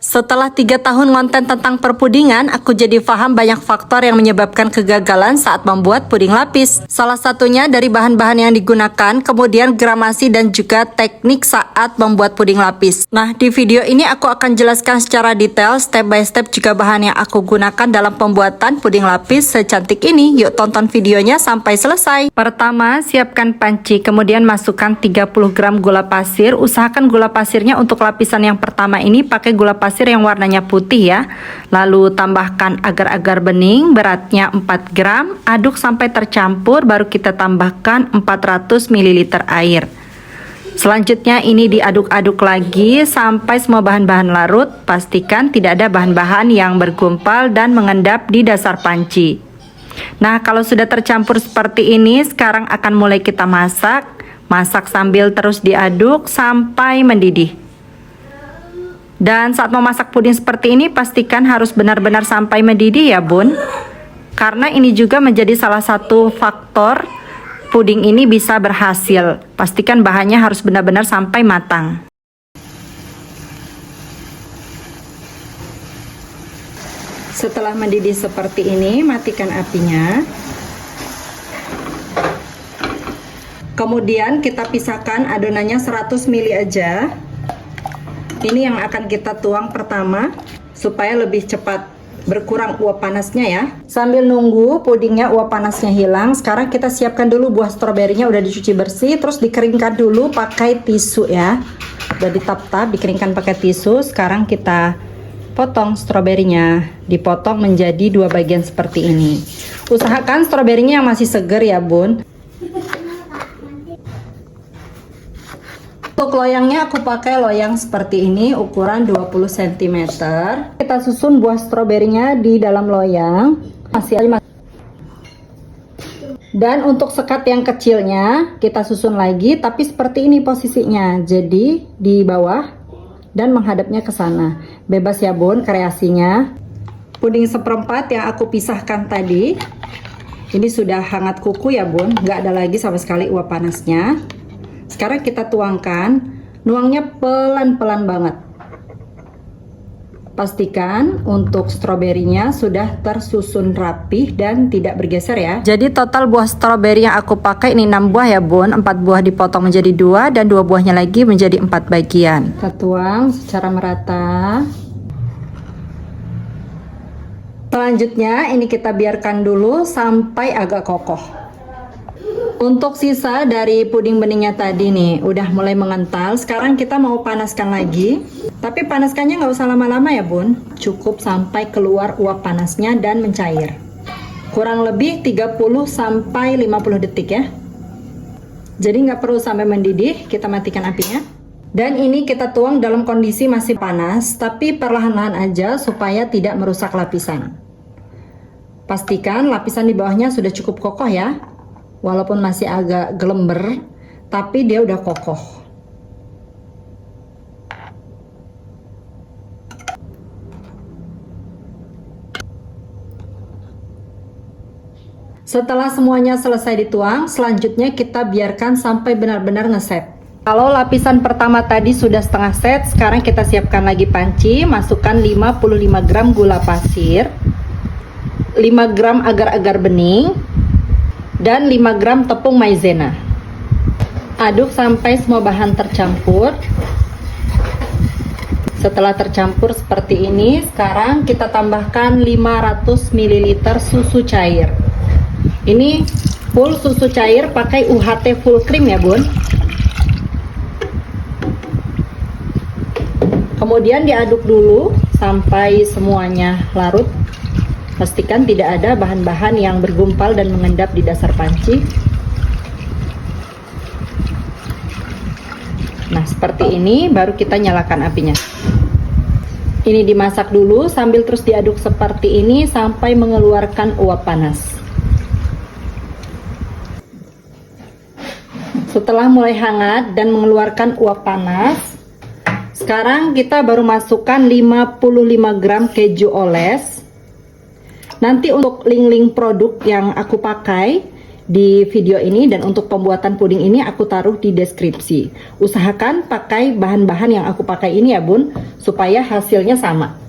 Setelah 3 tahun konten tentang perpudingan, aku jadi paham banyak faktor yang menyebabkan kegagalan saat membuat puding lapis. Salah satunya dari bahan-bahan yang digunakan, kemudian gramasi dan juga teknik saat membuat puding lapis. Nah, di video ini aku akan jelaskan secara detail, step by step juga bahan yang aku gunakan dalam pembuatan puding lapis secantik ini. Yuk tonton videonya sampai selesai. Pertama, siapkan panci, kemudian masukkan 30 gram gula pasir. Usahakan gula pasirnya untuk lapisan yang pertama ini pakai gula pasir yang warnanya putih ya. Lalu tambahkan agar-agar bening beratnya 4 gram, aduk sampai tercampur, baru kita tambahkan 400 ml air. Selanjutnya ini diaduk-aduk lagi sampai semua bahan-bahan larut. Pastikan tidak ada bahan-bahan yang bergumpal dan mengendap di dasar panci. Nah, kalau sudah tercampur seperti ini, sekarang akan mulai kita masak. Masak sambil terus diaduk sampai mendidih. Dan saat memasak puding seperti ini, pastikan harus benar-benar sampai mendidih ya bun. Karena ini juga menjadi salah satu faktor puding ini bisa berhasil. Pastikan bahannya harus benar-benar sampai matang. Setelah mendidih seperti ini, matikan apinya. Kemudian kita pisahkan adonannya 100 ml aja. Ini yang akan kita tuang pertama supaya lebih cepat berkurang uap panasnya ya. Sambil nunggu pudingnya uap panasnya hilang, sekarang kita siapkan dulu buah stroberinya, udah dicuci bersih, terus dikeringkan dulu pakai tisu ya. Udah ditap-tap, dikeringkan pakai tisu. Sekarang kita potong stroberinya, dipotong menjadi 2 bagian seperti ini. Usahakan stroberinya yang masih segar ya bun. Untuk loyangnya aku pakai loyang seperti ini, ukuran 20 cm. Kita susun buah stroberinya di dalam loyang. Dan untuk sekat yang kecilnya kita susun lagi, tapi seperti ini posisinya. Jadi di bawah dan menghadapnya ke sana. Bebas ya bun kreasinya. Puding seperempat yang aku pisahkan tadi, ini sudah hangat kuku ya bun, nggak ada lagi sama sekali uap panasnya. Sekarang kita tuangkan, nuangnya pelan-pelan banget. Pastikan untuk stroberinya sudah tersusun rapih dan tidak bergeser ya. Jadi total buah stroberi yang aku pakai ini 6 buah ya bun, 4 buah dipotong menjadi 2 dan 2 buahnya lagi menjadi 4 bagian. Kita tuang secara merata. Selanjutnya ini kita biarkan dulu sampai agak kokoh. Untuk sisa dari puding beningnya tadi nih udah mulai mengental. Sekarang kita mau panaskan lagi. Tapi panaskannya nggak usah lama-lama ya bun. Cukup sampai keluar uap panasnya dan mencair. Kurang lebih 30 sampai 50 detik ya. Jadi nggak perlu sampai mendidih. Kita matikan apinya. Dan ini kita tuang dalam kondisi masih panas, tapi perlahan-lahan aja supaya tidak merusak lapisan. Pastikan lapisan di bawahnya sudah cukup kokoh ya. Walaupun masih agak gelember, tapi dia udah kokoh. Setelah semuanya selesai dituang, selanjutnya kita biarkan sampai benar-benar ngeset. Kalau lapisan pertama tadi sudah setengah set, sekarang kita siapkan lagi panci, masukkan 55 gram gula pasir, 5 gram agar-agar bening, dan 5 gram tepung maizena. Aduk sampai semua bahan tercampur. Setelah tercampur seperti ini, sekarang kita tambahkan 500 ml susu cair. Ini full susu cair, pakai UHT full cream ya bun. Kemudian diaduk dulu sampai semuanya larut. Pastikan tidak ada bahan-bahan yang bergumpal dan mengendap di dasar panci. Nah, seperti ini baru kita nyalakan apinya. Ini dimasak dulu sambil terus diaduk seperti ini sampai mengeluarkan uap panas. Setelah mulai hangat dan mengeluarkan uap panas, sekarang kita baru masukkan 55 gram keju oles. Nanti untuk link-link produk yang aku pakai di video ini, dan untuk pembuatan puding ini aku taruh di deskripsi. Usahakan pakai bahan-bahan yang aku pakai ini ya bun, supaya hasilnya sama.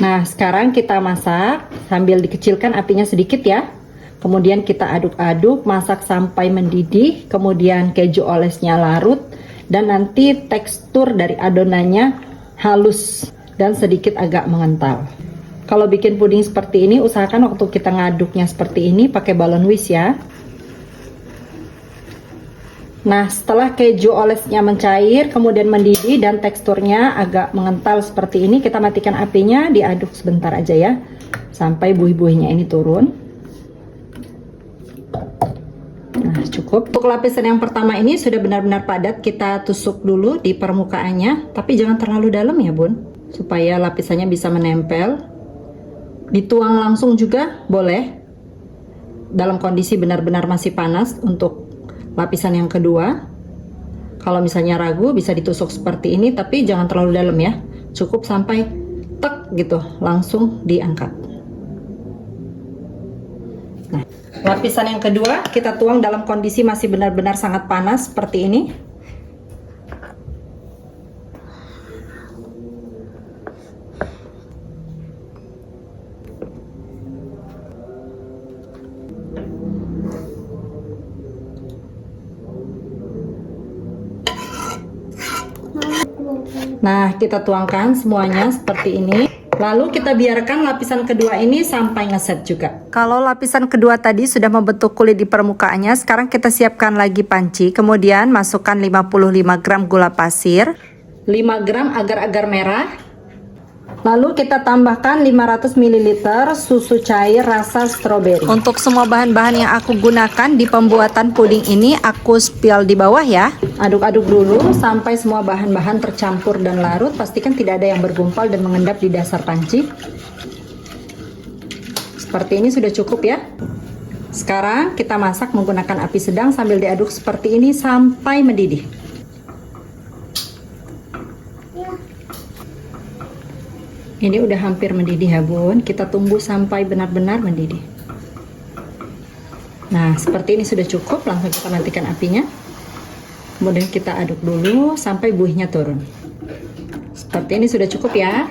Nah sekarang kita masak sambil dikecilkan apinya sedikit ya. Kemudian kita aduk-aduk, masak sampai mendidih, kemudian keju olesnya larut, dan nanti tekstur dari adonannya halus dan sedikit agak mengental. Kalau bikin puding seperti ini, usahakan waktu kita ngaduknya seperti ini pakai balon whisk ya. Nah, setelah keju olesnya mencair, kemudian mendidih dan teksturnya agak mengental seperti ini, kita matikan apinya, diaduk sebentar aja ya, sampai buih-buihnya ini turun. Nah, cukup. Untuk lapisan yang pertama ini sudah benar-benar padat, kita tusuk dulu di permukaannya, tapi jangan terlalu dalam ya bun, supaya lapisannya bisa menempel. Dituang langsung juga boleh, dalam kondisi benar-benar masih panas untuk lapisan yang kedua. Kalau misalnya ragu bisa ditusuk seperti ini, tapi jangan terlalu dalam ya, cukup sampai tek gitu, langsung diangkat. Nah, lapisan yang kedua kita tuang dalam kondisi masih benar-benar sangat panas seperti ini. Nah, kita tuangkan semuanya seperti ini. Lalu kita biarkan lapisan kedua ini sampai ngeset juga. Kalau lapisan kedua tadi sudah membentuk kulit di permukaannya, sekarang kita siapkan lagi panci. Kemudian masukkan 55 gram gula pasir, 5 gram agar-agar merah. Lalu kita tambahkan 500 ml susu cair rasa stroberi. Untuk semua bahan-bahan yang aku gunakan di pembuatan puding ini aku spill di bawah ya. Aduk-aduk dulu sampai semua bahan-bahan tercampur dan larut. Pastikan tidak ada yang bergumpal dan mengendap di dasar panci. Seperti ini sudah cukup ya. Sekarang kita masak menggunakan api sedang sambil diaduk seperti ini sampai mendidih. Ini udah hampir mendidih ya bun, kita tunggu sampai benar-benar mendidih. Nah seperti ini sudah cukup, langsung kita matikan apinya. Kemudian kita aduk dulu sampai buihnya turun. Seperti ini sudah cukup ya.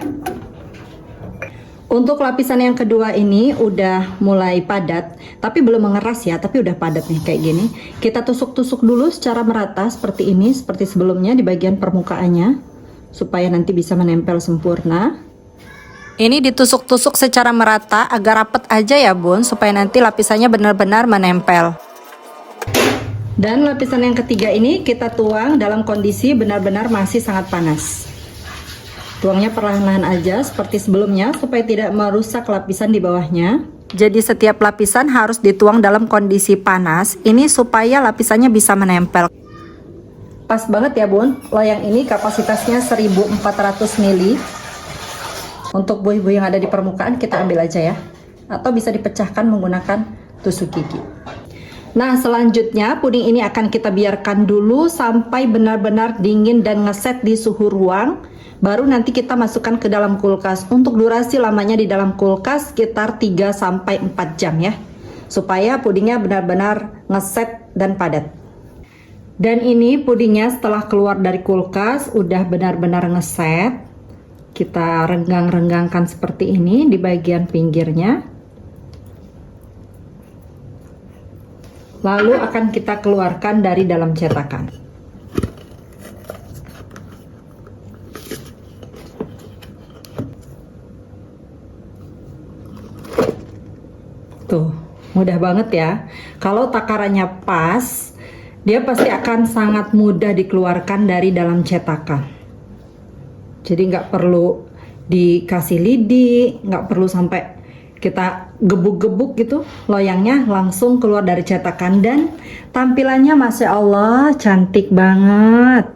Untuk lapisan yang kedua ini udah mulai padat, tapi belum mengeras ya, tapi udah padat nih kayak gini. Kita tusuk-tusuk dulu secara merata seperti ini, seperti sebelumnya di bagian permukaannya, supaya nanti bisa menempel sempurna. Ini ditusuk-tusuk secara merata agar rapat aja ya bun, supaya nanti lapisannya benar-benar menempel. Dan lapisan yang ketiga ini kita tuang dalam kondisi benar-benar masih sangat panas. Tuangnya perlahan-lahan aja seperti sebelumnya supaya tidak merusak lapisan di bawahnya. Jadi setiap lapisan harus dituang dalam kondisi panas, ini supaya lapisannya bisa menempel. Pas banget ya bun, loyang ini kapasitasnya 1400 ml. Untuk buih-buih yang ada di permukaan kita ambil aja ya, atau bisa dipecahkan menggunakan tusuk gigi. Nah selanjutnya puding ini akan kita biarkan dulu sampai benar-benar dingin dan ngeset di suhu ruang. Baru nanti kita masukkan ke dalam kulkas. Untuk durasi lamanya di dalam kulkas sekitar 3-4 jam ya, supaya pudingnya benar-benar ngeset dan padat. Dan ini pudingnya setelah keluar dari kulkas udah benar-benar ngeset. Kita renggang-renggangkan seperti ini di bagian pinggirnya. Lalu akan kita keluarkan dari dalam cetakan. Tuh, mudah banget ya. Kalau takarannya pas, dia pasti akan sangat mudah dikeluarkan dari dalam cetakan. Jadi nggak perlu dikasih lidi, nggak perlu sampai kita gebuk-gebuk gitu, loyangnya langsung keluar dari cetakan dan tampilannya Masya Allah cantik banget.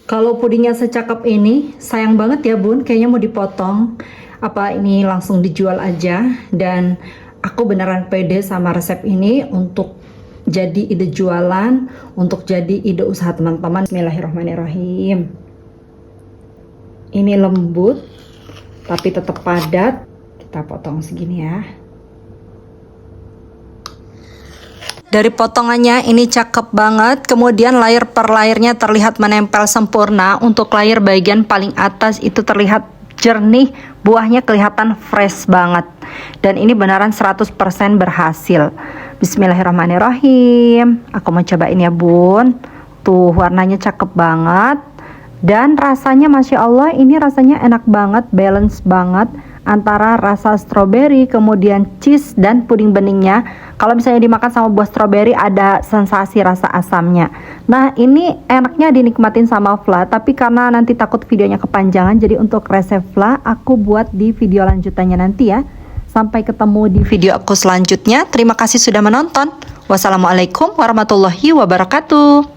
Kalau pudingnya secakep ini, sayang banget ya bun, kayaknya mau dipotong. Apa ini langsung dijual aja, dan aku beneran pede sama resep ini untuk jadi ide jualan, untuk jadi ide usaha teman-teman. Bismillahirrahmanirrahim. Ini lembut tapi tetap padat. Kita potong segini ya. Dari potongannya ini cakep banget, kemudian layer per layernya terlihat menempel sempurna. Untuk layer bagian paling atas itu terlihat jernih, buahnya kelihatan fresh banget. Dan ini beneran 100% berhasil. Bismillahirrahmanirrahim. Aku mau cobain ya bun. Tuh warnanya cakep banget. Dan rasanya Masya Allah, ini rasanya enak banget, balance banget antara rasa stroberi, kemudian cheese dan puding beningnya. Kalau misalnya dimakan sama buah stroberi ada sensasi rasa asamnya. Nah ini enaknya dinikmatin sama Vla, tapi karena nanti takut videonya kepanjangan, jadi untuk resep Vla aku buat di video lanjutannya nanti ya. Sampai ketemu di video aku selanjutnya. Terima kasih sudah menonton. Wassalamualaikum warahmatullahi wabarakatuh.